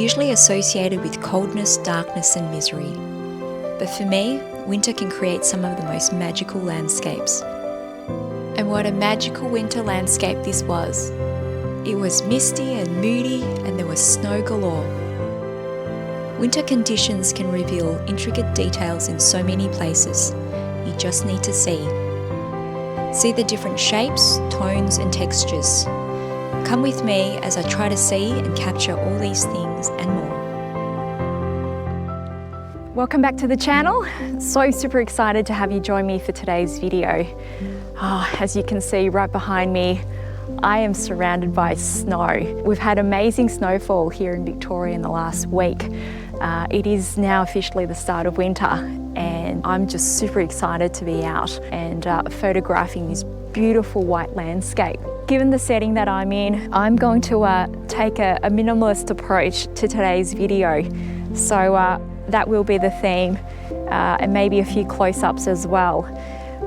usually associated with coldness, darkness and misery. But for me, winter can create some of the most magical landscapes. And what a magical winter landscape this was. It was misty and moody and there was snow galore. Winter conditions can reveal intricate details in so many places. You just need to see. See the different shapes, tones and textures. Come with me as I try to see and capture all these things and more. Welcome back to the channel. So super excited to have you join me for today's video. As you can see right behind me, I am surrounded by snow. We've had amazing snowfall here in Victoria in the last week. It is now officially the start of winter and I'm just super excited to be out and photographing this beautiful white landscape. Given the setting that I'm in, I'm going to take a minimalist approach to today's video. So that will be the theme and maybe a few close-ups as well.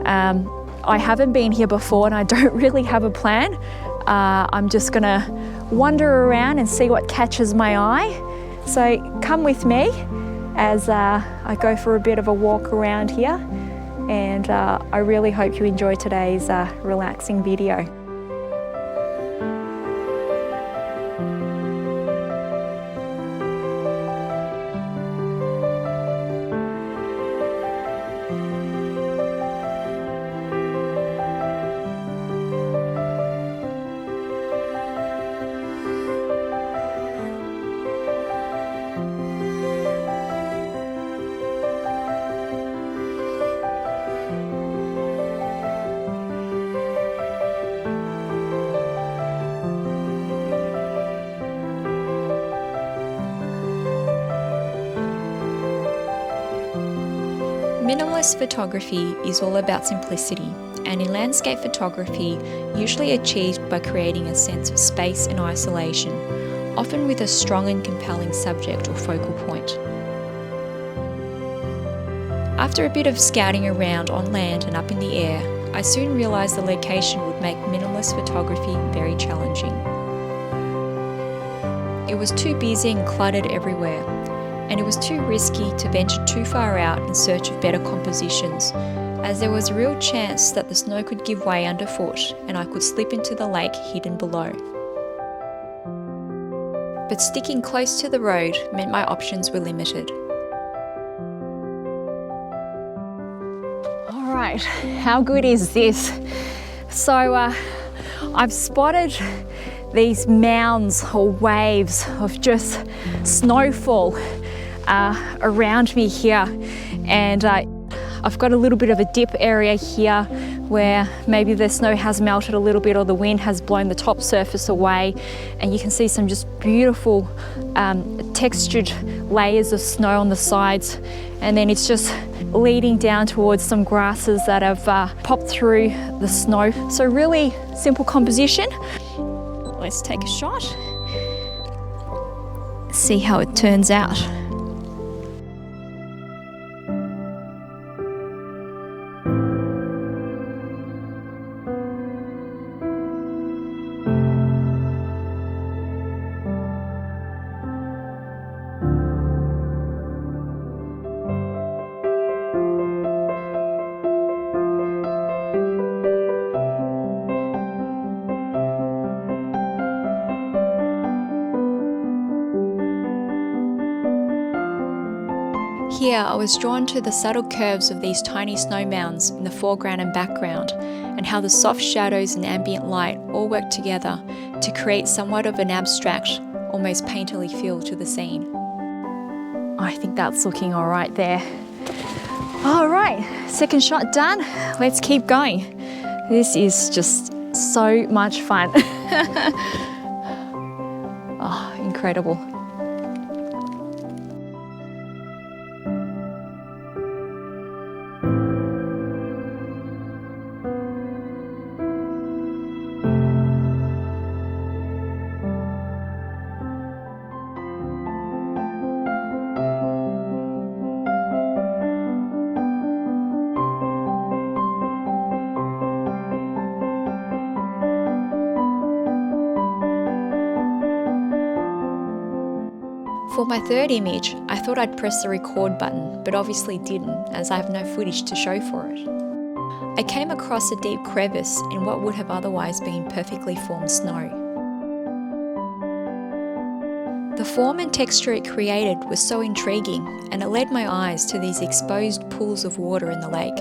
I haven't been here before and I don't really have a plan. I'm just gonna wander around and see what catches my eye. So come with me as I go for a bit of a walk around here, and I really hope you enjoy today's relaxing video. Minimalist photography is all about simplicity, and in landscape photography, usually achieved by creating a sense of space and isolation, often with a strong and compelling subject or focal point. After a bit of scouting around on land and up in the air, I soon realised the location would make minimalist photography very challenging. It was too busy and cluttered everywhere, and it was too risky to venture too far out in search of better compositions, as there was a real chance that the snow could give way underfoot and I could slip into the lake hidden below. But sticking close to the road meant my options were limited. All right, how good is this? So I've spotted these mounds or waves of just snowfall around me here, and I've got a little bit of a dip area here where maybe the snow has melted a little bit or the wind has blown the top surface away, and you can see some just beautiful textured layers of snow on the sides, and then it's just leading down towards some grasses that have popped through the snow. So really simple composition. Let's take a shot, see how it turns out. Here I was drawn to the subtle curves of these tiny snow mounds in the foreground and background, and how the soft shadows and ambient light all work together to create somewhat of an abstract, almost painterly feel to the scene. I think that's looking all right there. All right, second shot done. Let's keep going. This is just so much fun. Oh, incredible. For my third image, I thought I'd press the record button, but obviously didn't, as I have no footage to show for it. I came across a deep crevice in what would have otherwise been perfectly formed snow. The form and texture it created was so intriguing, and it led my eyes to these exposed pools of water in the lake.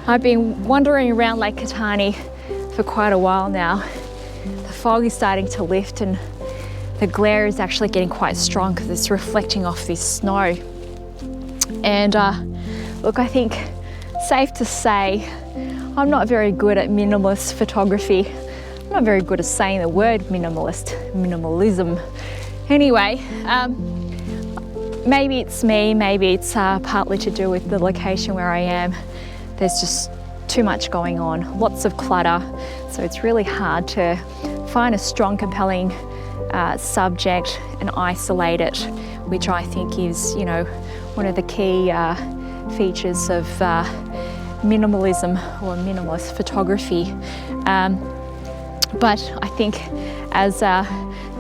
I've been wandering around Lake Catani for quite a while now. The fog is starting to lift and the glare is actually getting quite strong because it's reflecting off this snow. And look, I think safe to say I'm not very good at minimalist photography. I'm not very good at saying the word minimalism. Anyway, maybe it's me, maybe it's partly to do with the location where I am. There's just too much going on, lots of clutter, so it's really hard to find a strong, compelling subject and isolate it, which I think is, one of the key features of minimalism or minimalist photography. But I think as a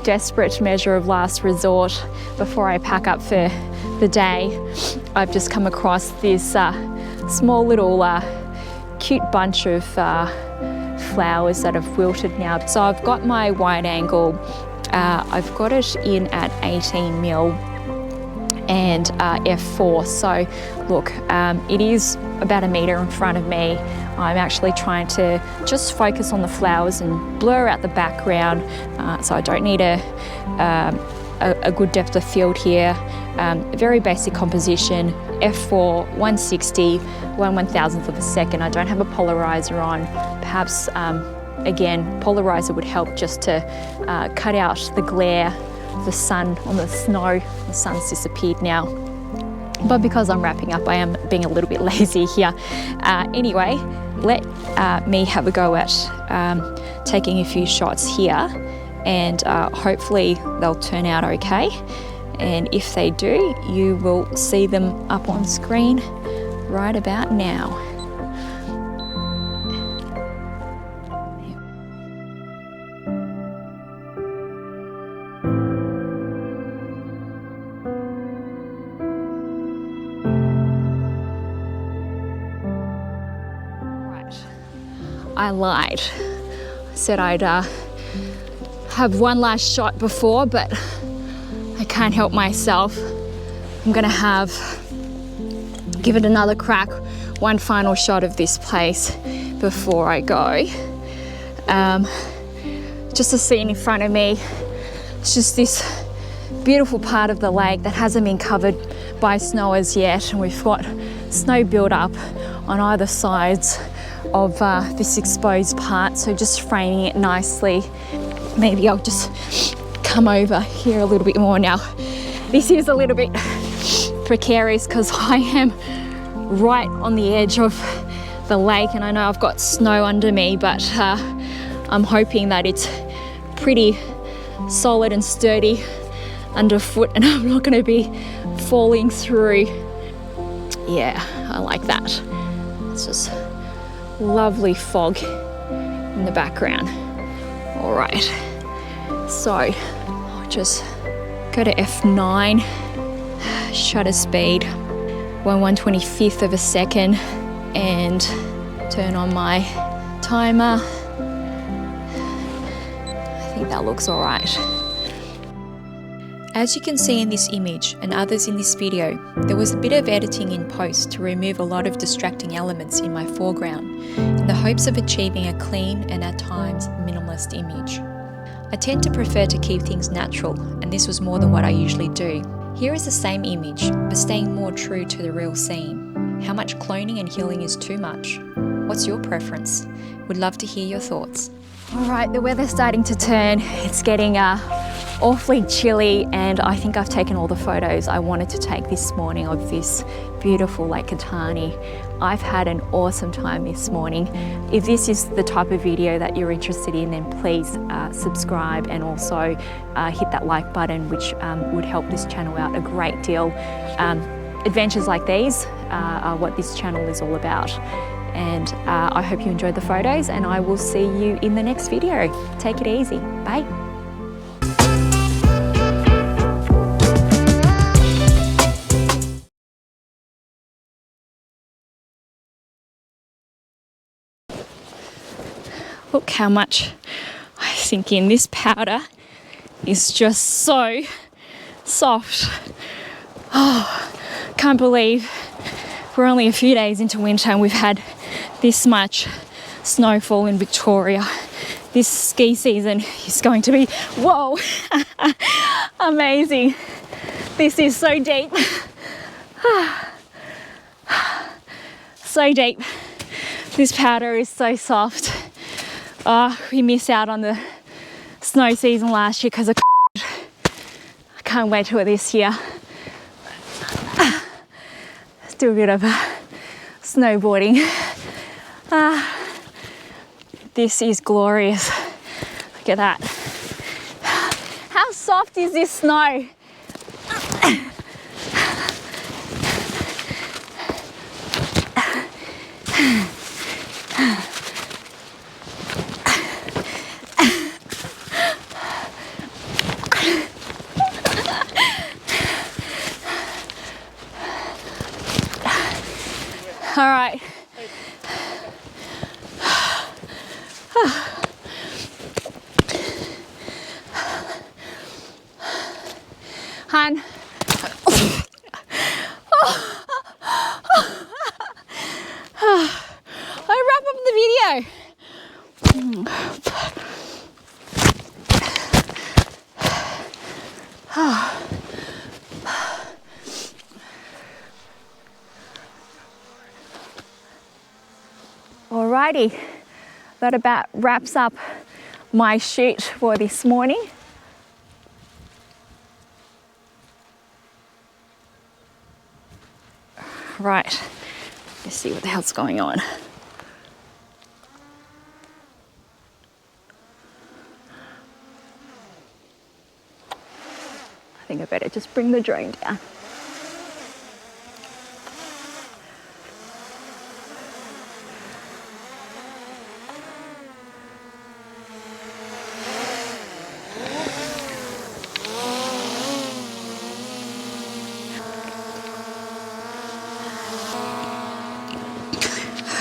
desperate measure of last resort, before I pack up for the day, I've just come across this small little cute bunch of flowers that have wilted now. So I've got my wide angle, I've got it in at 18mm and f4. So look, it is about a metre in front of me. I'm actually trying to just focus on the flowers and blur out the background, so I don't need a good depth of field here. Very basic composition, f4, 160, 1/1000th of a second. I don't have a polarizer on. Perhaps, again, polarizer would help just to cut out the glare of the sun on the snow. The sun's disappeared now. But because I'm wrapping up, I am being a little bit lazy here. Anyway, let me have a go at taking a few shots here, and hopefully they'll turn out okay. And if they do, you will see them up on screen right about now. Right, I lied. I said I'd have one last shot before, but I can't help myself. I'm gonna give it another crack, one final shot of this place before I go. Just a scene in front of me. It's just this beautiful part of the lake that hasn't been covered by snow as yet, and we've got snow build up on either sides of this exposed part, so just framing it nicely. Maybe I'll just come over here a little bit more now. This is a little bit precarious because I am right on the edge of the lake, and I know I've got snow under me, but I'm hoping that it's pretty solid and sturdy underfoot and I'm not going to be falling through. Yeah, I like that. It's just lovely fog in the background. All right, so I'll just go to F9, shutter speed, 1/125th of a second, and turn on my timer. I think that looks all right. As you can see in this image and others in this video, there was a bit of editing in post to remove a lot of distracting elements in my foreground, in the hopes of achieving a clean and at times minimalist image. I tend to prefer to keep things natural, and this was more than what I usually do. Here is the same image, but staying more true to the real scene. How much cloning and healing is too much? What's your preference? Would love to hear your thoughts. All right, the weather's starting to turn. It's getting awfully chilly, and I think I've taken all the photos I wanted to take this morning of this beautiful Lake Catani. I've had an awesome time this morning. If this is the type of video that you're interested in, then please subscribe and also hit that like button, which would help this channel out a great deal. Adventures like these are what this channel is all about. And I hope you enjoyed the photos, and I will see you in the next video. Take it easy. Bye. Look how much I sink in. This powder is just so soft. Oh, can't believe we're only a few days into winter and we've had this much snowfall in Victoria. This ski season is going to be, whoa, amazing. This is so deep. So deep. This powder is so soft. We missed out on the snow season last year because of I can't wait till this year. Let's do a bit of snowboarding. This is glorious. Look at that. How soft is this snow? All right. Han. I wrap up the video. Alrighty, that about wraps up my shoot for this morning. Right, let's see what the hell's going on. I think I better just bring the drone down.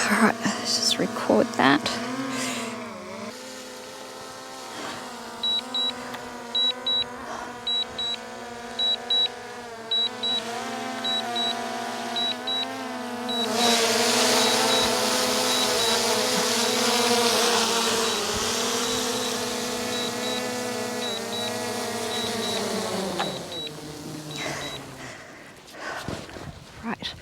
All right, let's just record that. Right.